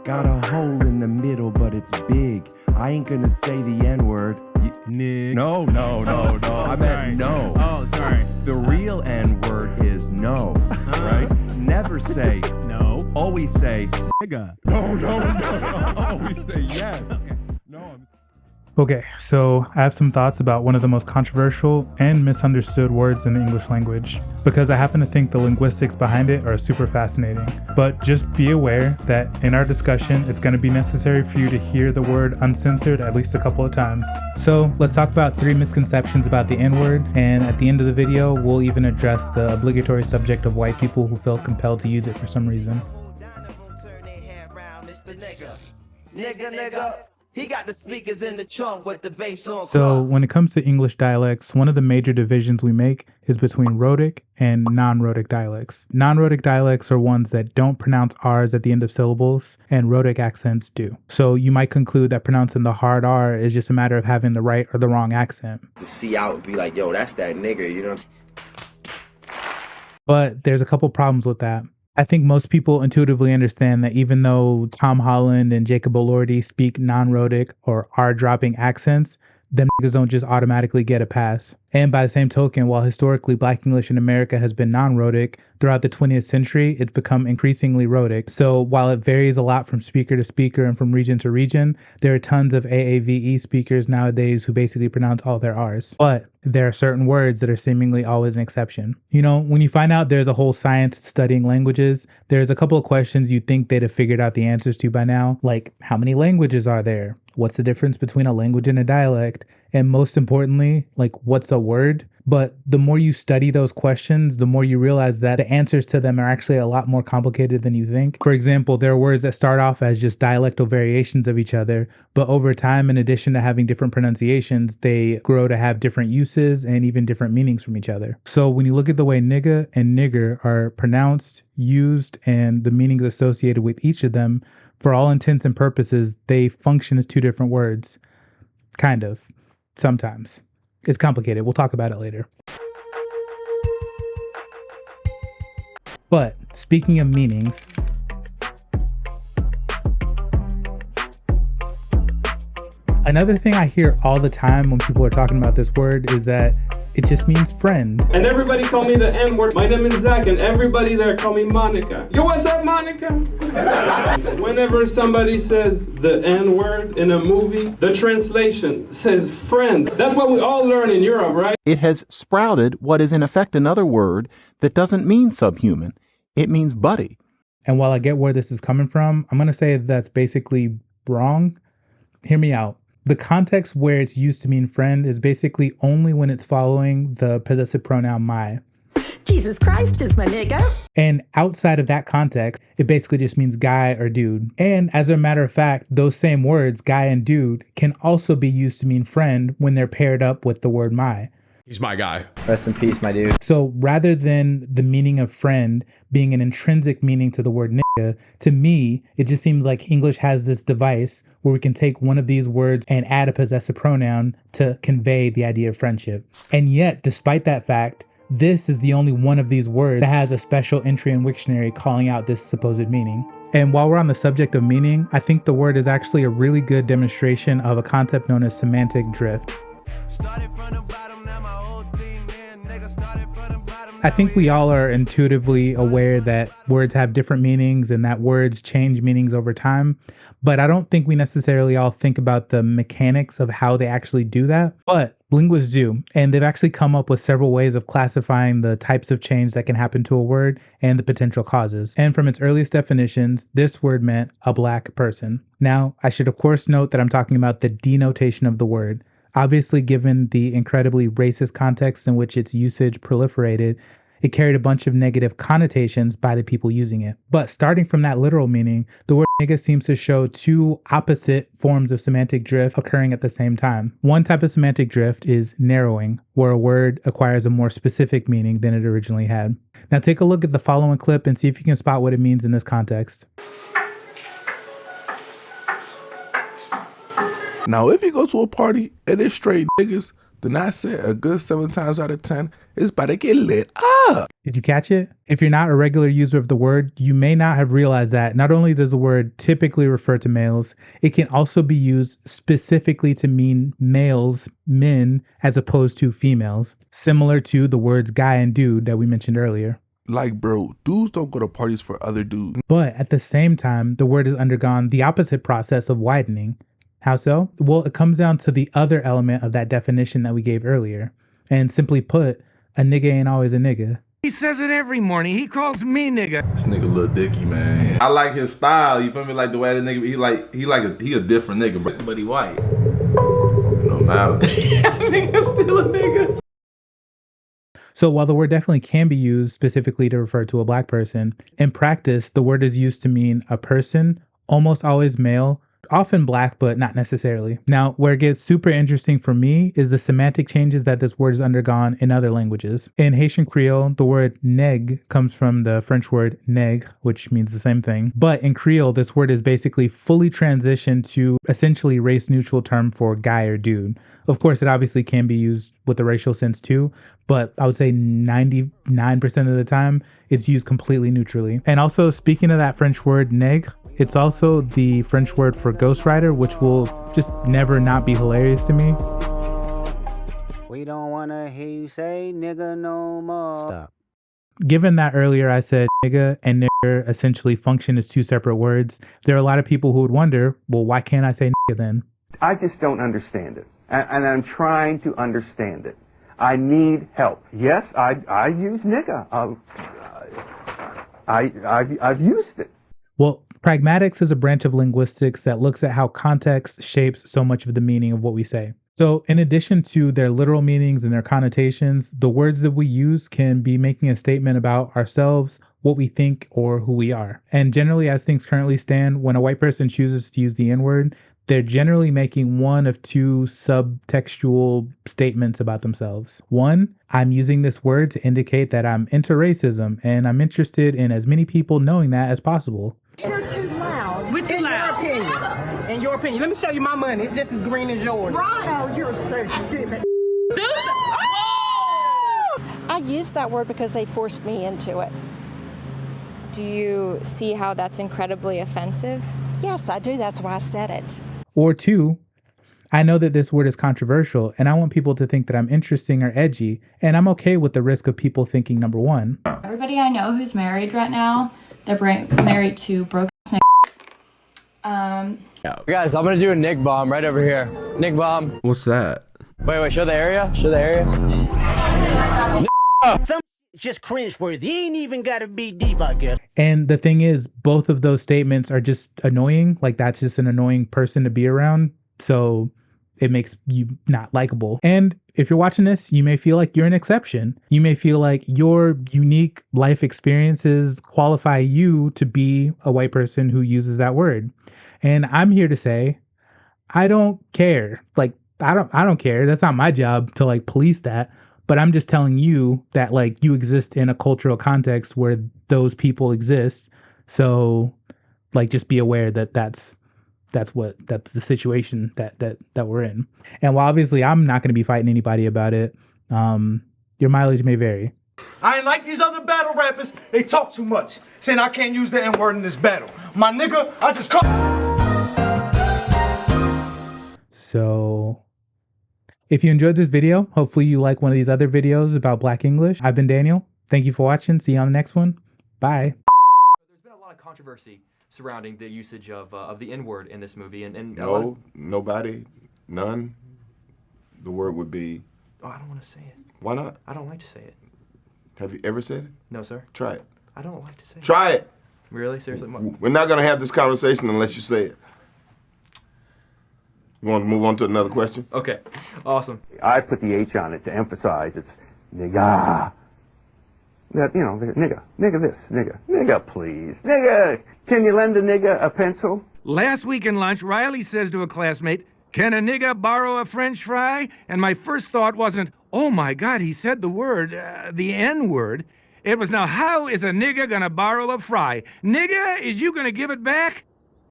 Got a hole in the middle, but it's big. I ain't gonna say the N-word. Nick. No. I meant no. Oh, sorry. The real N-word is no, right? Never say No. Always say Nigga. no. Always say yes. No, Okay, so I have some thoughts about one of the most controversial and misunderstood words in the English language, because I happen to think the linguistics behind it are super fascinating. But just be aware that in our discussion, it's going to be necessary for you to hear the word uncensored at least a couple of times. So let's talk about 3 misconceptions about the N-word, and at the end of the video, we'll even address the obligatory subject of white people who felt compelled to use it for some reason. Nigga. He got the speakers in the trunk with the bass on. So when it comes to English dialects, one of the major divisions we make is between rhotic and non-rhotic dialects. Non-rhotic dialects are ones that don't pronounce R's at the end of syllables, and rhotic accents do. So you might conclude that pronouncing the hard R is just a matter of having the right or the wrong accent. To see out and be like, yo, that's that nigger, you know what I'm saying? But there's a couple problems with that. I think most people intuitively understand that even though Tom Holland and Jacob Elordi speak non-rhotic or R-dropping accents, them niggas don't just automatically get a pass. And by the same token, while historically Black English in America has been non-rhotic, throughout the 20th century, it's become increasingly rhotic. So while it varies a lot from speaker to speaker and from region to region, there are tons of AAVE speakers nowadays who basically pronounce all their R's. But there are certain words that are seemingly always an exception. You know, when you find out there's a whole science studying languages, there's a couple of questions you'd think they'd have figured out the answers to by now, like how many languages are there? What's the difference between a language and a dialect? And most importantly, like what's a word? But the more you study those questions, the more you realize that the answers to them are actually a lot more complicated than you think. For example, there are words that start off as just dialectal variations of each other, but over time, in addition to having different pronunciations, they grow to have different uses and even different meanings from each other. So when you look at the way nigga and nigger are pronounced, used, and the meanings associated with each of them, for all intents and purposes, they function as 2 different words. Kind of. Sometimes. It's complicated. We'll talk about it later. But speaking of meanings, another thing I hear all the time when people are talking about this word is that it just means friend. And everybody call me the N-word. My name is Zach, and everybody there call me Monica. Yo, what's up, Monica? Whenever somebody says the N-word in a movie, the translation says friend. That's what we all learn in Europe, right? It has sprouted what is in effect another word that doesn't mean subhuman. It means buddy. And while I get where this is coming from, I'm going to say that's basically wrong. Hear me out. The context where it's used to mean friend is basically only when it's following the possessive pronoun my. Jesus Christ is my nigga. And outside of that context, it basically just means guy or dude. And as a matter of fact, those same words, guy and dude, can also be used to mean friend when they're paired up with the word my. He's my guy. Rest in peace, my dude. So rather than the meaning of friend being an intrinsic meaning to the word nigga, to me, it just seems like English has this device where we can take one of these words and add a possessive pronoun to convey the idea of friendship. And yet, despite that fact, this is the only one of these words that has a special entry in Wiktionary calling out this supposed meaning. And while we're on the subject of meaning, I think the word is actually a really good demonstration of a concept known as semantic drift. I think we all are intuitively aware that words have different meanings and that words change meanings over time, but I don't think we necessarily all think about the mechanics of how they actually do that. But linguists do, and they've actually come up with several ways of classifying the types of change that can happen to a word and the potential causes. And from its earliest definitions, this word meant a Black person. Now, I should of course note that I'm talking about the denotation of the word. Obviously, given the incredibly racist context in which its usage proliferated, it carried a bunch of negative connotations by the people using it. But starting from that literal meaning, the word nigga seems to show 2 opposite forms of semantic drift occurring at the same time. One type of semantic drift is narrowing, where a word acquires a more specific meaning than it originally had. Now take a look at the following clip and see if you can spot what it means in this context. Now, if you go to a party and it's straight niggas, then I say a good 7 times out of 10, it's about to get lit Yeah. Did you catch it? If you're not a regular user of the word, you may not have realized that not only does the word typically refer to males, it can also be used specifically to mean males, men, as opposed to females, similar to the words guy and dude that we mentioned earlier. Like, bro, dudes don't go to parties for other dudes. But at the same time, the word has undergone the opposite process of widening. How so? Well, it comes down to the other element of that definition that we gave earlier. And simply put, a nigga ain't always a nigga. He says it every morning. He calls me nigga. This nigga Lil Dicky, man. I like his style, you feel me? Like the way the nigga, he a different nigga, but he white. No matter. Nigga still a nigga. So while the word definitely can be used specifically to refer to a black person, in practice, the word is used to mean a person, almost always male, often black, but not necessarily. Now, where it gets super interesting for me is the semantic changes that this word has undergone in other languages. In Haitian Creole, the word neg comes from the French word nègre, which means the same thing. But in Creole, this word is basically fully transitioned to essentially race-neutral term for guy or dude. Of course, it obviously can be used with a racial sense too, but I would say 99% of the time, it's used completely neutrally. And also, speaking of that French word nègre, it's also the French word for ghostwriter, which will just never not be hilarious to me. We don't want to hear you say nigga no more. Stop. Given that earlier I said nigga and nigger essentially function as two separate words, there are a lot of people who would wonder, well, why can't I say nigga then? I just don't understand it. And I'm trying to understand it. I need help. Yes, I use nigga. I've used it. Well, pragmatics is a branch of linguistics that looks at how context shapes so much of the meaning of what we say. So in addition to their literal meanings and their connotations, the words that we use can be making a statement about ourselves, what we think, or who we are. And generally, as things currently stand, when a white person chooses to use the N-word, they're generally making one of two subtextual statements about themselves. One, I'm using this word to indicate that I'm into racism and I'm interested in as many people knowing that as possible. You're too loud. We're too loud. In your opinion. Let me show you my money. It's just as green as yours. Right. Oh, you're so stupid. I used that word because they forced me into it. Do you see how that's incredibly offensive? Yes, I do. That's why I said it. Or two, I know that this word is controversial and I want people to think that I'm interesting or edgy, and I'm okay with the risk of people thinking number one. Everybody I know who's married right now, they're married to broke snakes. Guys, I'm gonna do a Nick bomb right over here. Nick bomb. What's that? Wait, show the area. Show the area. Some just cringeworthy. Ain't even gotta be deep, I guess. And the thing is, both of those statements are just annoying. Like, that's just an annoying person to be around. So it makes you not likable. And if you're watching this, you may feel like you're an exception. You may feel like your unique life experiences qualify you to be a white person who uses that word. And I'm here to say, I don't care. Like, I don't care. That's not my job to like police that. But I'm just telling you that like you exist in a cultural context where those people exist. So like just be aware that that's the situation that we're in. And while obviously I'm not going to be fighting anybody about it, your mileage may vary. I ain't like these other battle rappers. They talk too much, saying I can't use the N-word in this battle. My nigga, I just call. So if you enjoyed this video, hopefully you like one of these other videos about Black English. I've been Daniel. Thank you for watching. See you on the next one. Bye. There's been a lot of controversy surrounding the usage of the N-word in this movie, and no, nobody, none. The word would be. Oh, I don't want to say it. Why not? I don't like to say it. Have you ever said it? No, sir. Try it. I don't like to say it. Try it. Really? Seriously? We're not gonna have this conversation unless you say it. You want to move on to another question? Okay. Awesome. I put the H on it to emphasize it's nigga. That, you know, nigga this, nigga please. Nigga, can you lend a nigga a pencil? Last week in lunch, Riley says to a classmate, "Can a nigga borrow a French fry?" And my first thought wasn't, oh my God, he said the word, the N-word. It was, now how is a nigga gonna borrow a fry? Nigga, is you gonna give it back?